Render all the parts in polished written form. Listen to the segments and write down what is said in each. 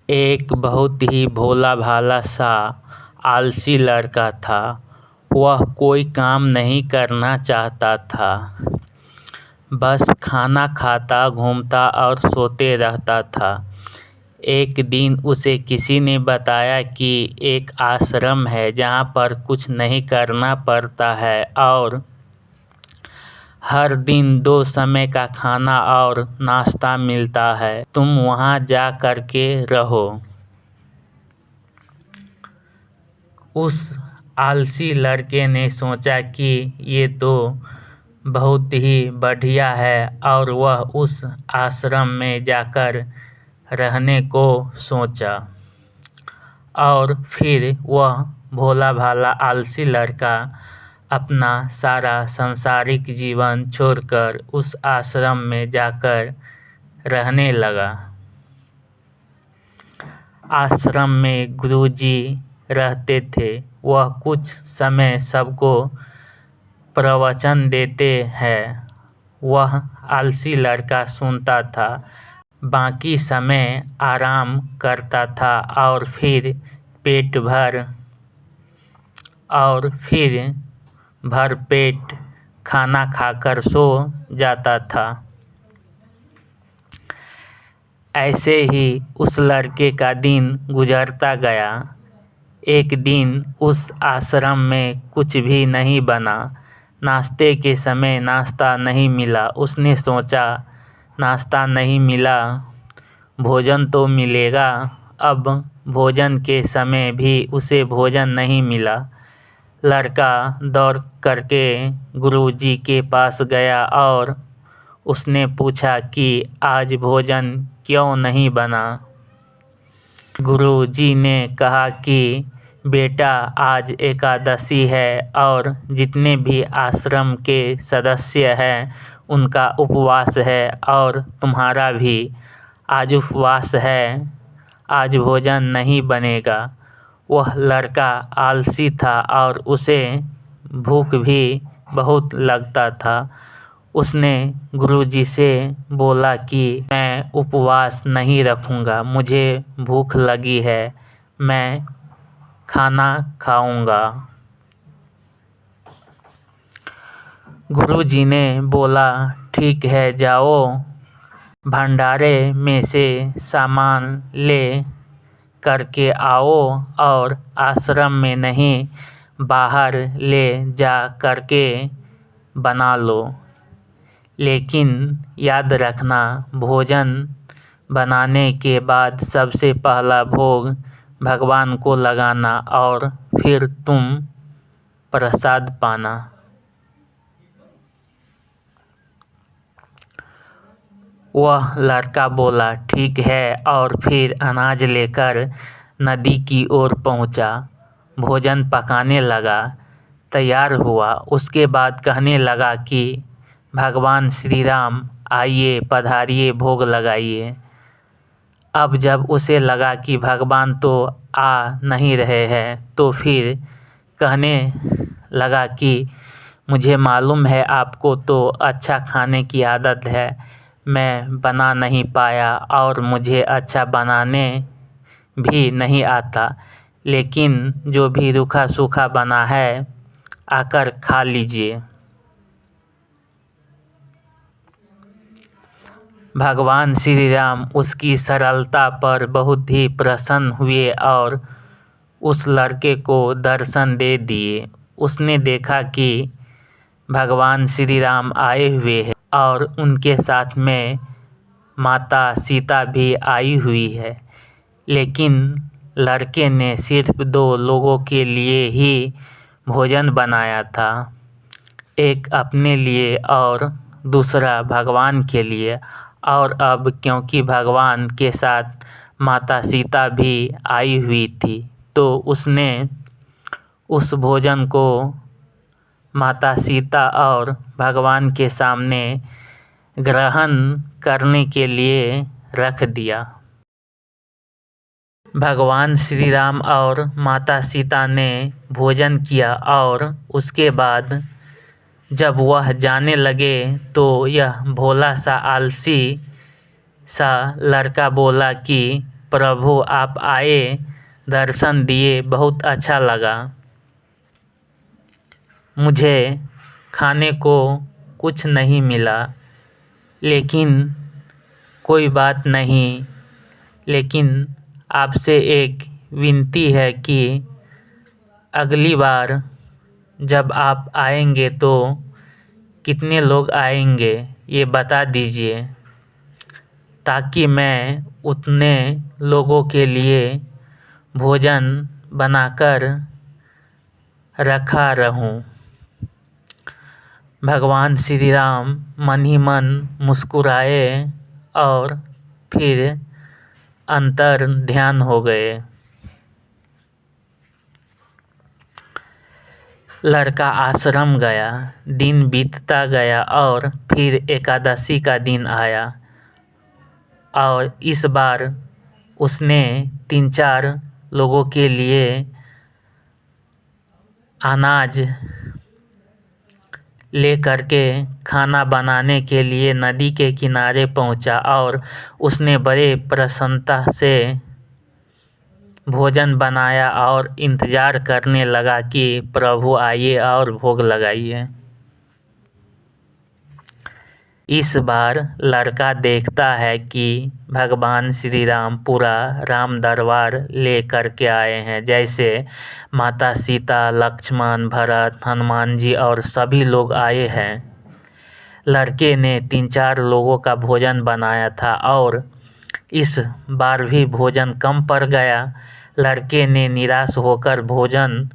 एक बहुत ही भोला भाला सा आलसी लड़का था। वह कोई काम नहीं करना चाहता था, बस खाना खाता, घूमता और सोते रहता था। एक दिन उसे किसी ने बताया कि एक आश्रम है जहाँ पर कुछ नहीं करना पड़ता है और हर दिन 2 समय का खाना और नाश्ता मिलता है। तुम वहाँ जा कर के रहो। उस आलसी लड़के ने सोचा कि ये तो बहुत ही बढ़िया है और वह उस आश्रम में जाकर रहने को सोचा। और फिर वह भोला भाला आलसी लड़का अपना सारा सांसारिक जीवन छोड़कर उस आश्रम में जाकर रहने लगा। आश्रम में गुरुजी रहते थे। वह कुछ समय सबको प्रवचन देते हैं। वह आलसी लड़का सुनता था, बाकी समय आराम करता था और फिर भर पेट खाना खाकर सो जाता था। ऐसे ही उस लड़के का दिन गुजरता गया। एक दिन उस आश्रम में कुछ भी नहीं बना। नाश्ते के समय नाश्ता नहीं मिला। उसने सोचा, नाश्ता नहीं मिला, भोजन तो मिलेगा। अब भोजन के समय भी उसे भोजन नहीं मिला। लड़का दौड़ करके गुरुजी के पास गया और उसने पूछा कि आज भोजन क्यों नहीं बना। गुरुजी ने कहा कि बेटा, आज एकादशी है और जितने भी आश्रम के सदस्य हैं उनका उपवास है और तुम्हारा भी आज उपवास है। आज भोजन नहीं बनेगा। वह लड़का आलसी था और उसे भूख भी बहुत लगता था। उसने गुरुजी से बोला कि मैं उपवास नहीं रखूँगा, मुझे भूख लगी है, मैं खाना खाऊंगा। गुरुजी ने बोला, ठीक है, जाओ, भंडारे में से सामान ले करके आओ और आश्रम में नहीं, बाहर ले जा करके बना लो। लेकिन याद रखना, भोजन बनाने के बाद सबसे पहला भोग भगवान को लगाना और फिर तुम प्रसाद पाना। वह लड़का बोला, ठीक है, और फिर अनाज लेकर नदी की ओर पहुंचा। भोजन पकाने लगा, तैयार हुआ। उसके बाद कहने लगा कि भगवान श्री राम, आइए, पधारिए, भोग लगाइए। अब जब उसे लगा कि भगवान तो आ नहीं रहे हैं, तो फिर कहने लगा कि मुझे मालूम है आपको तो अच्छा खाने की आदत है, मैं बना नहीं पाया और मुझे अच्छा बनाने भी नहीं आता, लेकिन जो भी रूखा सूखा बना है आकर खा लीजिए। भगवान श्री राम उसकी सरलता पर बहुत ही प्रसन्न हुए और उस लड़के को दर्शन दे दिए। उसने देखा कि भगवान श्री राम आए हुए हैं और उनके साथ में माता सीता भी आई हुई है, लेकिन लड़के ने सिर्फ 2 लोगों के लिए ही भोजन बनाया था, एक अपने लिए और दूसरा भगवान के लिए। और अब क्योंकि भगवान के साथ माता सीता भी आई हुई थी, तो उसने उस भोजन को माता सीता और भगवान के सामने ग्रहण करने के लिए रख दिया। भगवान श्री राम और माता सीता ने भोजन किया और उसके बाद जब वह जाने लगे तो यह भोला सा आलसी सा लड़का बोला कि प्रभु आप आए, दर्शन दिए, बहुत अच्छा लगा। मुझे खाने को कुछ नहीं मिला, लेकिन कोई बात नहीं। लेकिन आपसे एक विनती है कि अगली बार जब आप आएंगे तो कितने लोग आएंगे ये बता दीजिए, ताकि मैं उतने लोगों के लिए भोजन बनाकर रखा रहूं। भगवान श्री राम मन ही मन मुस्कुराए और फिर अंतर ध्यान हो गए। लड़का आश्रम गया। दिन बीतता गया और फिर एकादशी का दिन आया और इस बार उसने 3-4 लोगों के लिए अनाज ले करके खाना बनाने के लिए नदी के किनारे पहुंचा और उसने बड़े प्रसन्नता से भोजन बनाया और इंतज़ार करने लगा कि प्रभु आइए और भोग लगाइए। इस बार लड़का देखता है कि भगवान श्री राम पूरा राम दरबार ले करके आए हैं, जैसे माता सीता, लक्ष्मण, भरत, हनुमान जी और सभी लोग आए हैं। लड़के ने 3-4 लोगों का भोजन बनाया था और इस बार भी भोजन कम पड़ गया। लड़के ने निराश होकर भोजन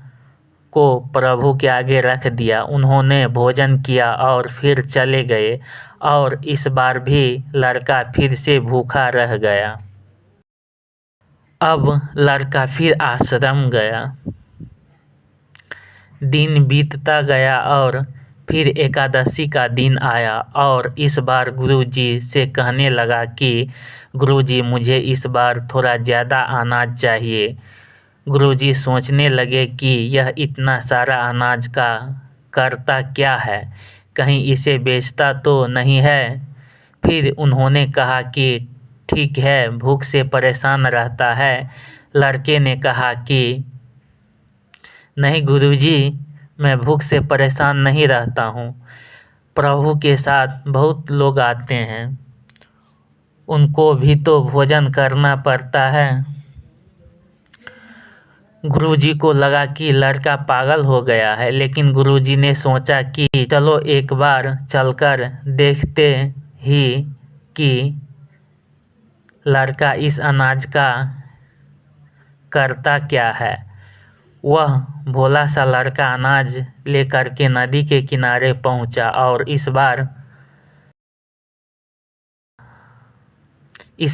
को प्रभु के आगे रख दिया। उन्होंने भोजन किया और फिर चले गए और इस बार भी लड़का फिर से भूखा रह गया। अब लड़का फिर आश्रम गया। दिन बीतता गया और फिर एकादशी का दिन आया और इस बार गुरुजी से कहने लगा कि गुरुजी मुझे इस बार थोड़ा ज़्यादा अनाज चाहिए। गुरुजी सोचने लगे कि यह इतना सारा अनाज का करता क्या है, कहीं इसे बेचता तो नहीं है। फिर उन्होंने कहा कि ठीक है, भूख से परेशान रहता है। लड़के ने कहा कि नहीं गुरुजी, मैं भूख से परेशान नहीं रहता हूँ। प्रभु के साथ बहुत लोग आते हैं, उनको भी तो भोजन करना पड़ता है। गुरुजी को लगा कि लड़का पागल हो गया है, लेकिन गुरुजी ने सोचा कि चलो एक बार चलकर देखते ही कि लड़का इस अनाज का करता क्या है। वह भोला सा लड़का अनाज लेकर के नदी के किनारे पहुंचा और इस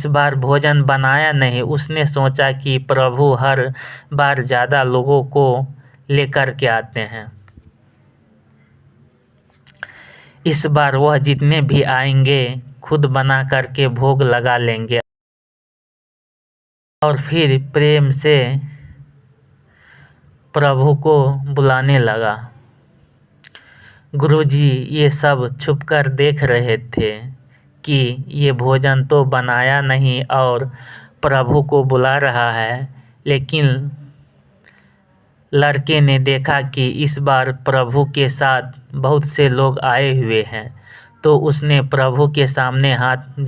बार भोजन बनाया नहीं। उसने सोचा कि प्रभु हर बार ज़्यादा लोगों को लेकर के आते हैं, इस बार वह जितने भी आएंगे खुद बना करके भोग लगा लेंगे। और फिर प्रेम से प्रभु को बुलाने लगा। गुरुजी ये सब छुपकर देख रहे थे कि ये भोजन तो बनाया नहीं और प्रभु को बुला रहा है, लेकिन लड़के ने देखा कि इस बार प्रभु के साथ बहुत से लोग आए हुए हैं, तो उसने प्रभु के सामने हाथ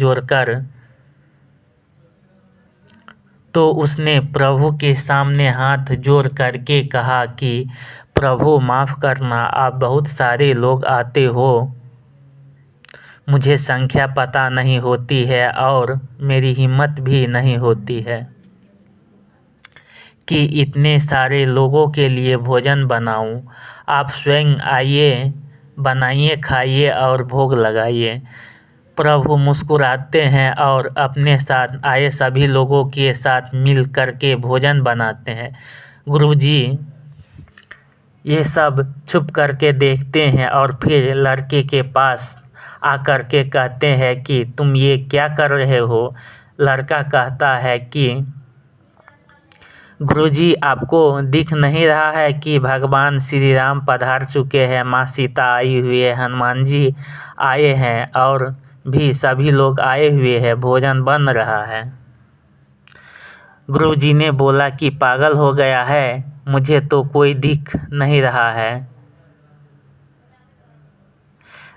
जोड़ करके कहा कि प्रभु माफ़ करना, आप बहुत सारे लोग आते हो, मुझे संख्या पता नहीं होती है और मेरी हिम्मत भी नहीं होती है कि इतने सारे लोगों के लिए भोजन बनाऊं। आप स्वयं आइए, बनाइए, खाइए और भोग लगाइए। प्रभु मुस्कुराते हैं और अपने साथ आए सभी लोगों के साथ मिल करके भोजन बनाते हैं। गुरुजी ये सब छुप करके देखते हैं और फिर लड़के के पास आकर के कहते हैं कि तुम ये क्या कर रहे हो। लड़का कहता है कि गुरुजी आपको दिख नहीं रहा है कि भगवान श्री राम पधार चुके हैं, माँ सीता आई हुई है, हनुमान जी आए हैं और भी सभी लोग आए हुए हैं, भोजन बन रहा है। गुरुजी ने बोला कि पागल हो गया है, मुझे तो कोई दिख नहीं रहा है।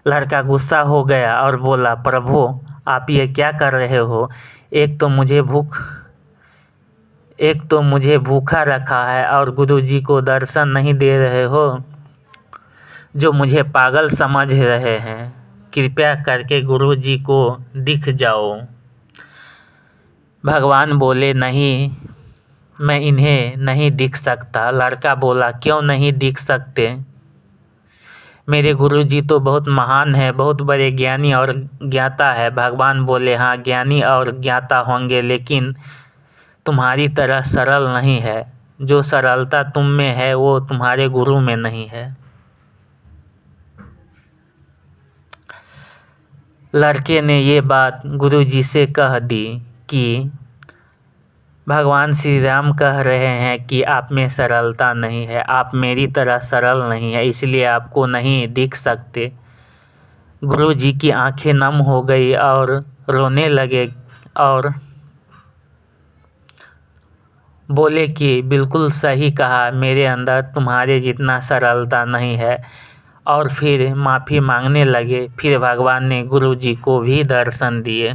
लड़का गुस्सा हो गया और बोला, प्रभु आप ये क्या कर रहे हो? एक तो मुझे भूखा रखा है और गुरुजी को दर्शन नहीं दे रहे हो, जो मुझे पागल समझ रहे हैं। कृपया करके गुरुजी को दिख जाओ। भगवान बोले, नहीं, मैं इन्हें नहीं दिख सकता। लड़का बोला, क्यों नहीं दिख सकते? मेरे गुरुजी तो बहुत महान है, बहुत बड़े ज्ञानी और ज्ञाता है। भगवान बोले, हाँ ज्ञानी और ज्ञाता होंगे, लेकिन तुम्हारी तरह सरल नहीं है। जो सरलता तुम में है वो तुम्हारे गुरु में नहीं है। लड़के ने ये बात गुरुजी से कह दी कि भगवान श्री राम कह रहे हैं कि आप में सरलता नहीं है, आप मेरी तरह सरल नहीं है, इसलिए आपको नहीं दिख सकते। गुरुजी की आंखें नम हो गई और रोने लगे और बोले कि बिल्कुल सही कहा, मेरे अंदर तुम्हारे जितना सरलता नहीं है। और फिर माफ़ी मांगने लगे। फिर भगवान ने गुरुजी को भी दर्शन दिए।